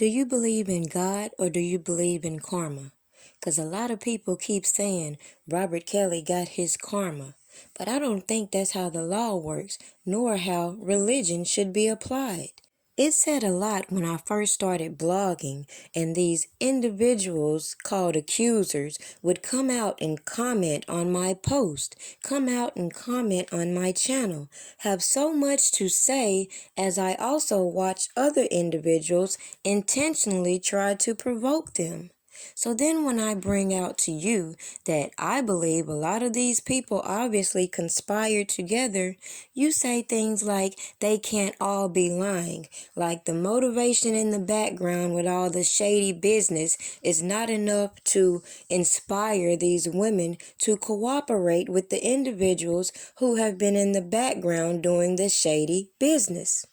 Do you believe in God or do you believe in karma? Because a lot of people keep saying Robert Kelly got his karma. But I don't think that's how the law works, nor how religion should be applied. It said a lot when I first started blogging, and these individuals called accusers would come out and comment on my post, come out and comment on my channel, have so much to say as I also watch other individuals intentionally try to provoke them. So then when I bring out to you that I believe a lot of these people obviously conspired together, you say things like they can't all be lying, like the motivation in the background with all the shady business is not enough to inspire these women to cooperate with the individuals who have been in the background doing the shady business.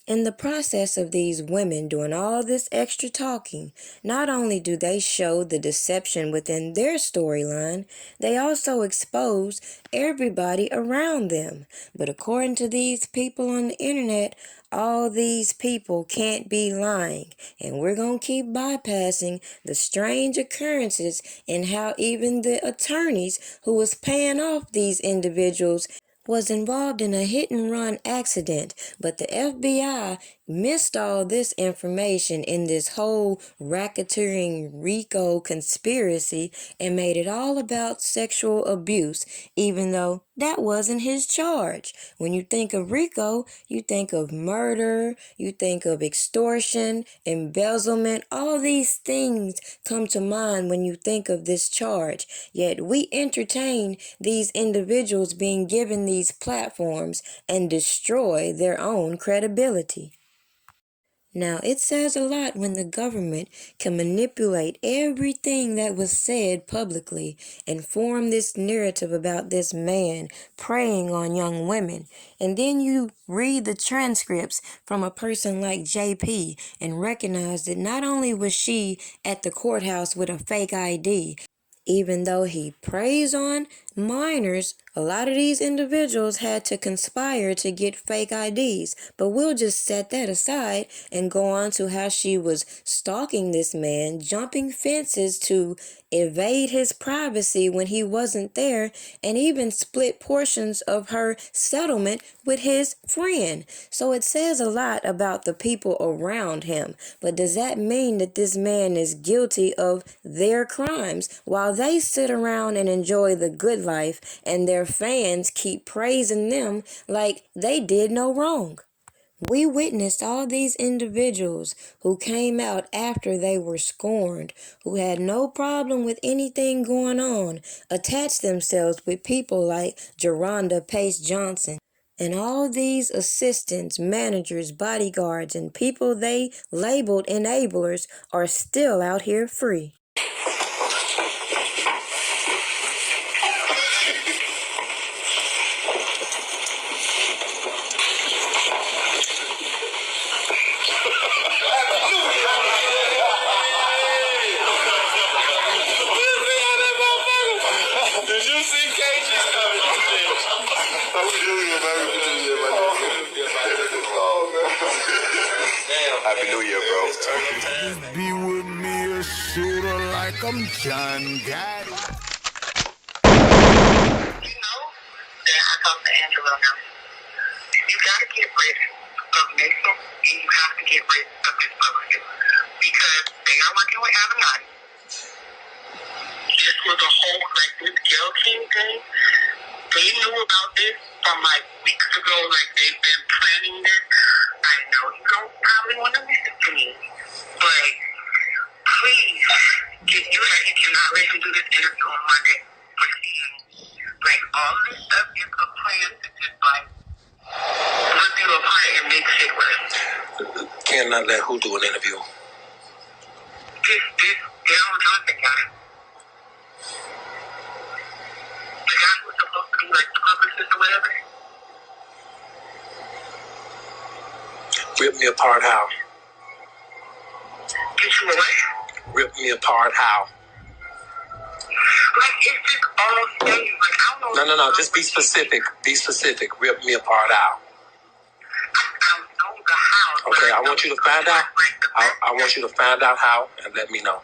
In the process of these women doing all this extra talking, not only do they show the deception within their storyline, they also expose everybody around them. But according to these people on the internet, all these people can't be lying, and we're going to keep bypassing the strange occurrences in how even the attorneys who was paying off these individuals was involved in a hit-and-run accident, but the FBI missed all this information in this whole racketeering RICO conspiracy and made it all about sexual abuse, even though that wasn't his charge. When you think of RICO, you think of murder, you think of extortion, embezzlement, all these things come to mind when you think of this charge. Yet we entertain these individuals being given these platforms and destroy their own credibility. Now, it says a lot when the government can manipulate everything that was said publicly and form this narrative about this man preying on young women. And then you read the transcripts from a person like JP and recognize that not only was she at the courthouse with a fake ID, even though he preys on minors, a lot of these individuals had to conspire to get fake IDs. But we'll just set that aside and go on to how she was stalking this man, jumping fences to evade his privacy when he wasn't there, and even split portions of her settlement with his friend. So it says a lot about the people around him. But does that mean that this man is guilty of their crimes while they sit around and enjoy the good life and their fans keep praising them like they did no wrong? We witnessed all these individuals who came out after they were scorned, who had no problem with anything going on, attach themselves with people like Geronda Pace Johnson. And all these assistants, managers, bodyguards, and people they labeled enablers are still out here free. Did you see Cage's coming? Happy New Year, bro. Be with me a shooter like I'm John Gotti. You know that I talked to Angelo now. You gotta get rid of Mason and you have to get rid of this publicist because they are working with Avenatti. This was a whole, like this Gayle King thing. They knew about this from like weeks ago, like they've been planning this. I know you don't probably want to listen to me, but please, you cannot let him do this interview on Monday for CNN. Like all of this stuff is a plan to just like rip you apart and make shit worse. Cannot let who do an interview? This Daryl Johnson guy. The guy who's supposed to be like the publicist or whatever. Rip me apart how? Get you away? Rip me apart how? Like, it's just all things. Like, I don't know. No. Just be specific. Be specific. Rip me apart how? I don't know the how. Okay, I want you to find out. Like, the I want you to find out how and let me know.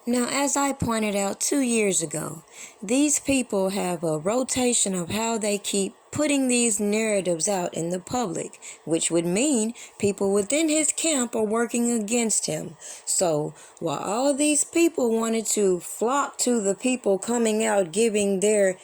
Now, as I pointed out 2 years ago, these people have a rotation of how they keep putting these narratives out in the public, which would mean people within his camp are working against him. So, while all these people wanted to flock to the people coming out giving their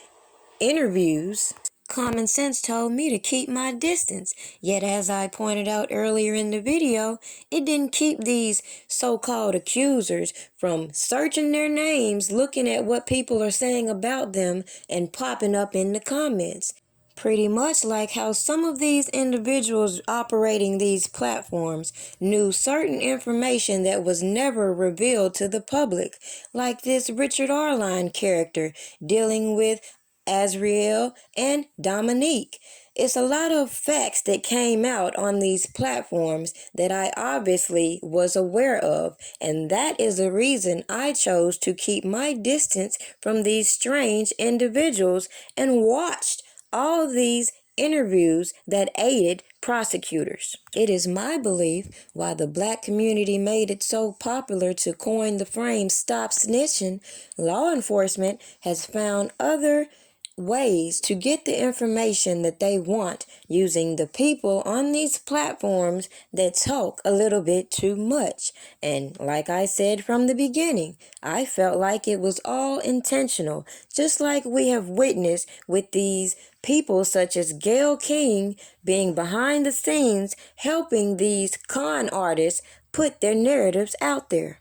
interviews, common sense told me to keep my distance. Yet, as I pointed out earlier in the video, it didn't keep these so-called accusers from searching their names, looking at what people are saying about them, and popping up in the comments. Pretty much like how some of these individuals operating these platforms knew certain information that was never revealed to the public, like this Richard Arline character dealing with Azriel and Dominique. It's a lot of facts that came out on these platforms that I obviously was aware of, and that is the reason I chose to keep my distance from these strange individuals and watched all these interviews that aided prosecutors. It is my belief why the black community made it so popular to coin the phrase "stop snitching," law enforcement has found other ways to get the information that they want using the people on these platforms that talk a little bit too much. And like I said from the beginning, I felt like it was all intentional, just like we have witnessed with these people such as Gayle King being behind the scenes helping these con artists put their narratives out there.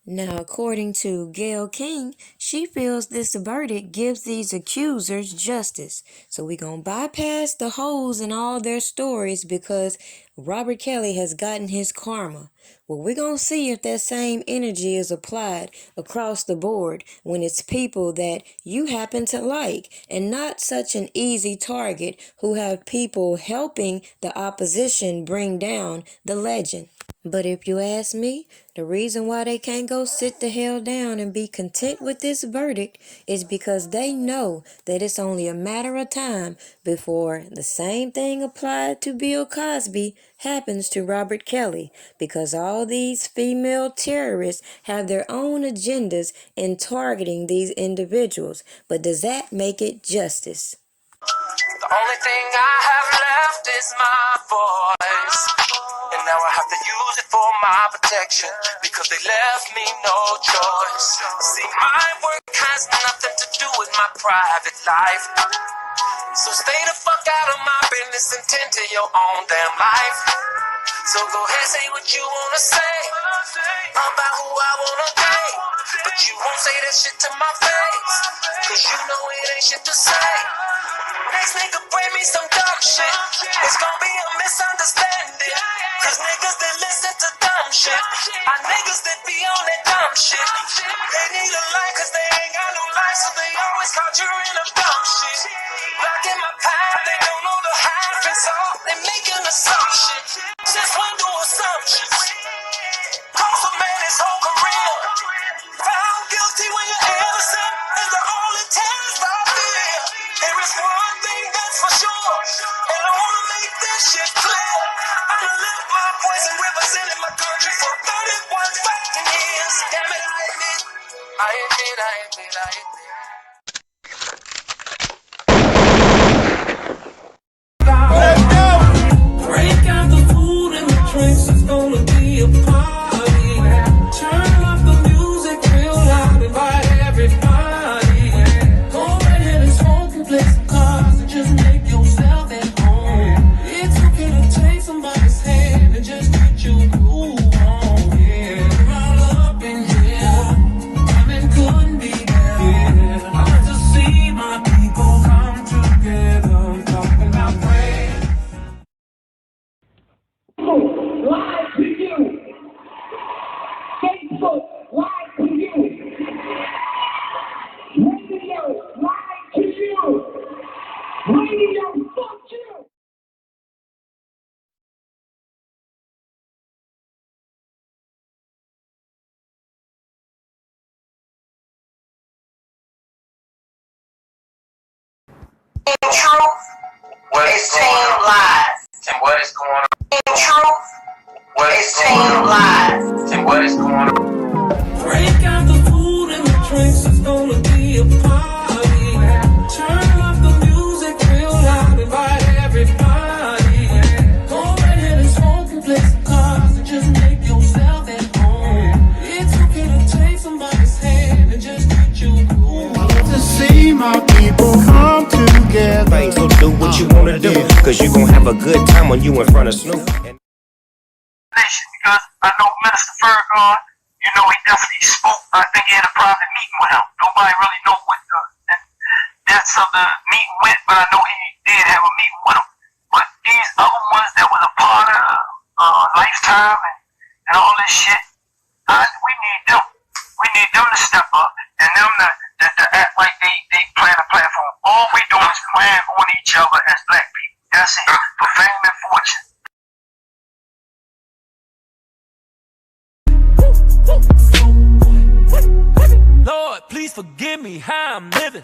Now, according to Gayle King, she feels this verdict gives these accusers justice. So we're going to bypass the holes in all their stories because Robert Kelly has gotten his karma. Well, we're going to see if that same energy is applied across the board when it's people that you happen to like and not such an easy target who have people helping the opposition bring down the legend. But if you ask me, the reason why they can't go sit the hell down and be content with this verdict is because they know that it's only a matter of time before the same thing applied to Bill Cosby happens to Robert Kelly, because all these female terrorists have their own agendas in targeting these individuals. But does that make it justice? The only thing I have left is my voice. And now I have to use it for my protection because they left me no choice. See, my work has nothing to do with my private life. So stay the fuck out of my business and tend to your own damn life. So go ahead, say what you wanna say about who I wanna date. But you won't say that shit to my face, cause you know it ain't shit to say. Next nigga bring me some dumb shit, it's gonna be a misunderstanding. Cause niggas that listen to dumb shit are niggas that be on that dumb shit. They need a life cause they ain't got no life, so they always conjuring up dumb shit. Blocking my path, they don't know the half and so they making assumptions. Just one do assumptions. Cost a man his whole career. Found guilty when you're innocent is the only test I fear. There is one thing that's for sure, and I wanna make this shit clear. I done lived my voice and represented my country for 31 fucking years. Damn it, I admit. Let's go! Break out the food and the drinks, it's gonna be a party. Turn up the music real loud, invite everybody. Go right ahead and smoke and play some cards and just make yourself at home. It's okay to take somebody's hand and just get you cool on. Yeah, we're all up in here, coming couldn't be there. I like to see my people come together, talking about prayer. Live to you. Facebook, live to you. Radio, live to you. Radio, fuck you. Truth is team lies. And what is going on? Truth lies. And what is going on? Break out the food and the drinks, it's gonna be a party. Turn up the music real loud, invite everybody. Go right ahead and smoke and play some cards and just make yourself at home. It's okay to take somebody's hand and just get you cool. To see my people come together. Right, so do what you wanna do, cause you gon' have a good time when you in front of Snoop. Because I know Minister Ferguson, you know, he definitely spoke. I think he had a private meeting with him. Nobody really know what the depths of the meeting went, but I know he did have a meeting with him. But these other ones that was a part of Lifetime and all this shit, we need them. We need them to step up and them to act like they plan a platform. All we do is plan on each other as black people. That's it. For fame and fortune. Lord, please forgive me how I'm living.